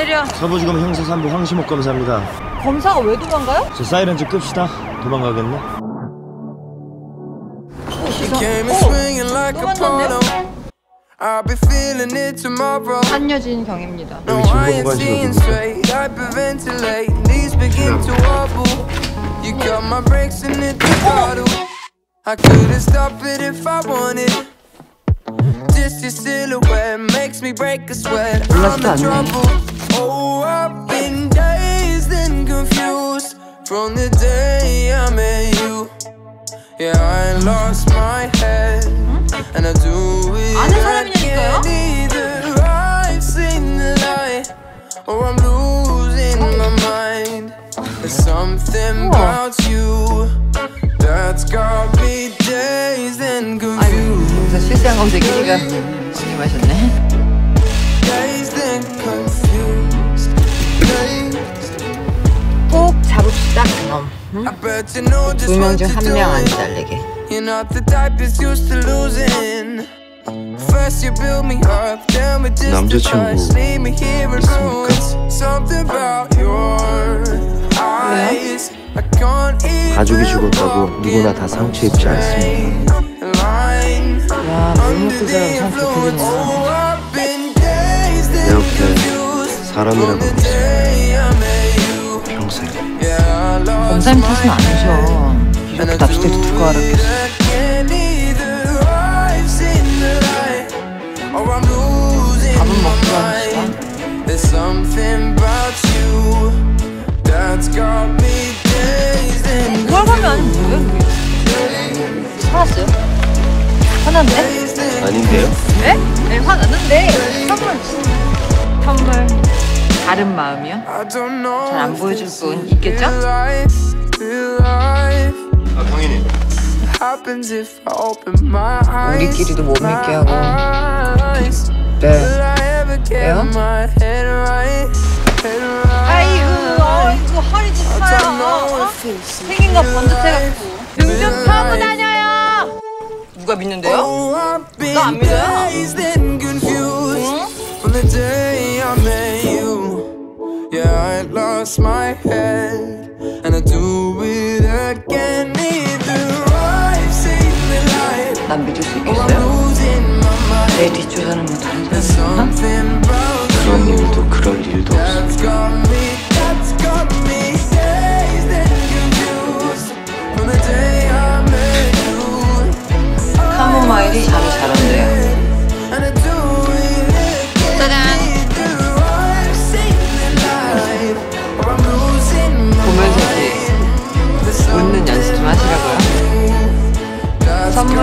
때려. 서부지검 형사 3부 황시목 검사입니다. 검사가 왜 도망가요? 저 사이렌 좀 끕시다. 도망가겠네. 또 만났네. 한여진 경입니다. 여기 진보공간실로 I couldn't stop it if I wanted. Just your silhouette makes me break a sweat. I'm in trouble. Oh, I've been dazed and confused from the day I met you. Yeah, I lost my head and I do it again. Either I've seen the light or I'm losing my mind. There's something about you that's got me dazed and confused. 그래서 실시간 검색 1위가 진입하셨네. Dazed and confused. 꼭 잡읍시다 그놈. I bet you know just 두 명 what 중 한 you're 명 안 doing. 잘리게. You're not the type that's used to losing. First you build me up, then we just leave me here in ruins. Something about your eyes. I can't even 가족이 죽었다고 누구나 다 상처 입지 않습니다. 야, 물먹고 자라고 참 좋게 되네. 내 옆에 사람이라고 있어. 평생. 검사님 탓은 아니셔. 이렇게 납치돼도 두고 알았겠어. 밥은 먹고 갑시다. 뭘 가면 뭐예요? 화났어요? 화났네? 아닌데요? 네? 네, 화났는데 선물 다른 마음이요? 잘 안 보여줄 분 있겠죠? 아, 당연히. 우리끼리도 못 믿게 하고. 네. 왜요? 아이고 허리 찢어요. 생긴 거 번듯해갖고 등 좀 펴고 다녀요. 누가 믿는데요? 나 안 믿어요? 난 믿을 수 있겠어요? 내 뒷조사는 뭐 다른 사람 있나? 그런 일도 그럴 일도 없어. 카모마일이 잠이 잘 온대요. 짜잔! 보면서 이렇게 웃는 연습 좀 하시라고요. 선물